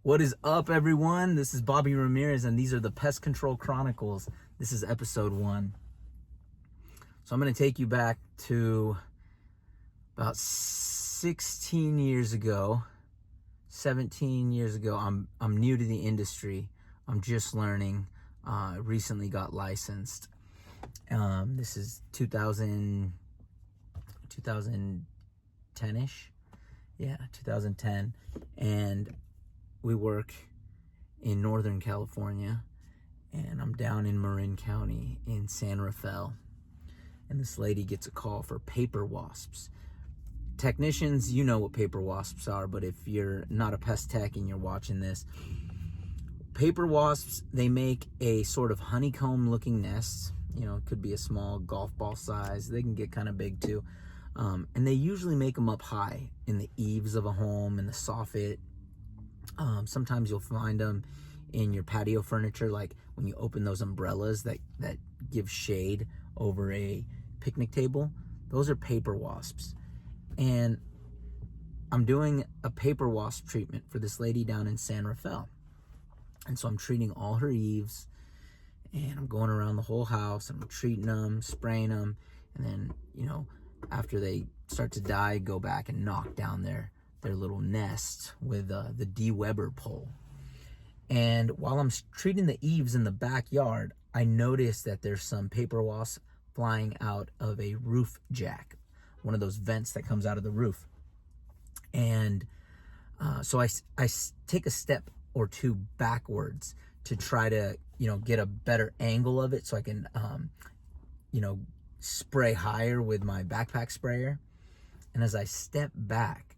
What is up, everyone? This is Bobby Ramirez, and these are the Pest Control Chronicles. This is episode 1. So I'm going to take you back to about 16 years ago, 17 years ago. I'm new to the industry. I'm just learning. I recently got licensed. This is 2010-ish. Yeah, 2010. And we work in Northern California, and I'm down in Marin County in San Rafael. And this lady gets a call for paper wasps. Technicians, you know what paper wasps are, but if you're not a pest tech and you're watching this, paper wasps, they make a sort of honeycomb looking nest. You know, it could be a small golf ball size. They can get kind of big too. And they usually make them up high in the eaves of a home, in the soffit. Sometimes you'll find them in your patio furniture, like when you open those umbrellas that give shade over a picnic table. Those are paper wasps. And I'm doing a paper wasp treatment for this lady down in San Rafael. And so I'm treating all her eaves, and I'm going around the whole house, and I'm treating them, spraying them, and then, you know, after they start to die, go back and knock down their little nest with the de-Weber pole. And while I'm treating the eaves in the backyard, I noticed that there's some paper wasps flying out of a roof jack, one of those vents that comes out of the roof. And so I take a step or two backwards to try to, you know, get a better angle of it so I can, you know, spray higher with my backpack sprayer. And as I step back,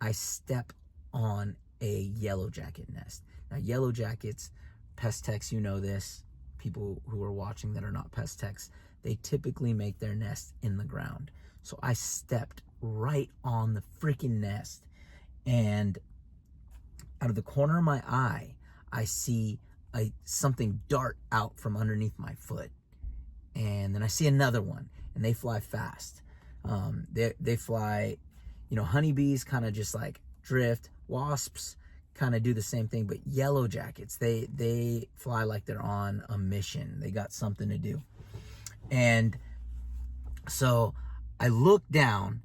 I step on a yellow jacket nest. Now, yellow jackets, pest techs, you know this, people who are watching that are not pest techs, they typically make their nest in the ground. So I stepped right on the freaking nest, and out of the corner of my eye, I see something dart out from underneath my foot. And then I see another one, and they fly fast. They fly, you know, honeybees kind of just like drift. Wasps kind of do the same thing, but yellow jackets, they fly like they're on a mission. They got something to do. And so I look down,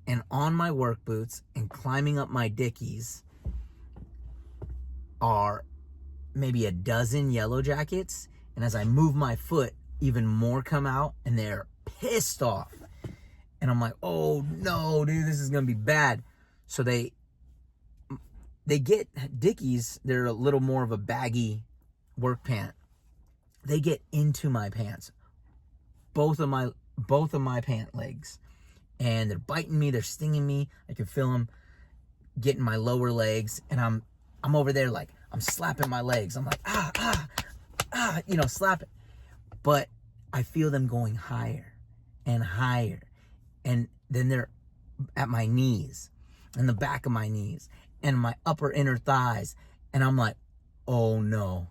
and on my work boots and climbing up my dickies are maybe a dozen yellow jackets. And as I move my foot, even more come out, and they're pissed off. And I'm like, oh no, dude, this is gonna be bad. So they get dickies. They're a little more of a baggy work pant. They get into my pants, both of my pant legs, and they're biting me. They're stinging me. I can feel them getting my lower legs, and I'm over there like I'm slapping my legs. I'm like you know, slapping. But I feel them going higher and higher. And then they're at my knees and the back of my knees and my upper inner thighs. And I'm like, oh no.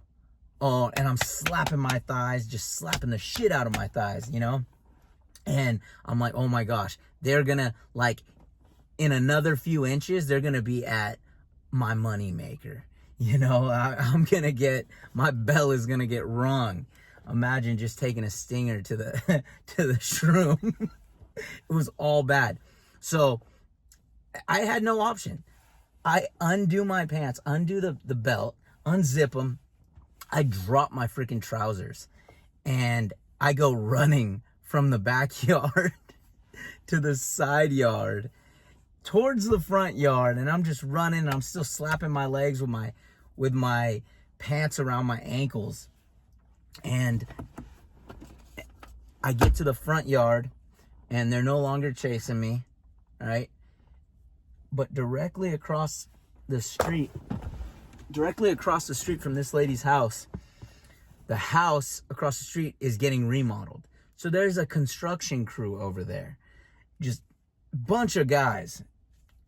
Oh, and I'm slapping my thighs, just slapping the shit out of my thighs, you know? And I'm like, oh my gosh, they're gonna, like, in another few inches, they're gonna be at my money maker. You know, I'm gonna get, my bell is gonna get rung. Imagine just taking a stinger to the to the shroom. It was all bad. So I had no option. I undo my pants, undo the belt, unzip them. I drop my freaking trousers, and I go running from the backyard to the side yard towards the front yard. And I'm just running, and I'm still slapping my legs with my pants around my ankles. And I get to the front yard, and they're no longer chasing me, all right? But directly across the street from this lady's house, the house across the street is getting remodeled. So there's a construction crew over there, just a bunch of guys,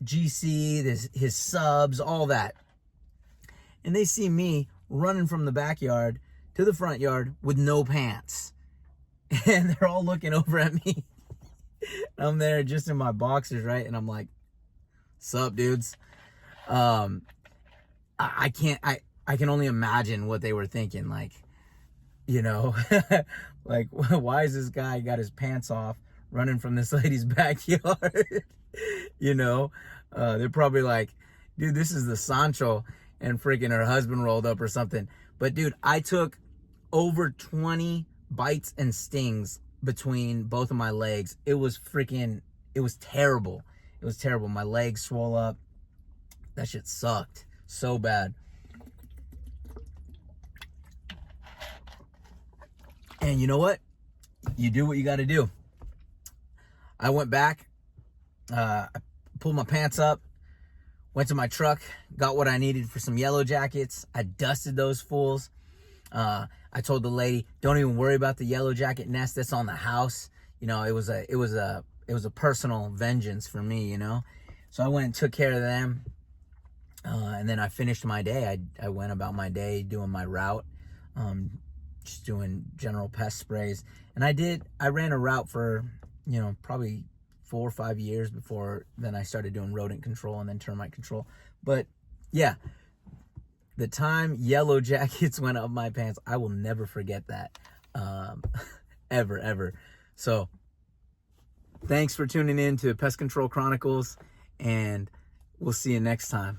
GC, his subs, all that. And they see me running from the backyard to the front yard with no pants. And they're all looking over at me. I'm there just in my boxers, right? And I'm like, sup, dudes? I can't, I can only imagine what they were thinking. Like, you know, like, why is this guy got his pants off running from this lady's backyard? You know, they're probably like, dude, this is the Sancho, and freaking her husband rolled up or something. But dude, I took over 20 bites and stings between both of my legs. It was terrible. It was terrible. My legs swole up. That shit sucked so bad. And you know what? You do what you got to do. I went back, I pulled my pants up, went to my truck, got what I needed for some yellow jackets. I dusted those fools. I told the lady, don't even worry about the yellow jacket nest that's on the house. You know, it was a personal vengeance for me, you know. So I went and took care of them. And then I finished my day. I went about my day doing my route, just doing general pest sprays. And I ran a route for, you know, probably 4 or 5 years before then I started doing rodent control and then termite control. But yeah, the time yellow jackets went up my pants, I will never forget that. Ever. So thanks for tuning in to Pest Control Chronicles, and we'll see you next time.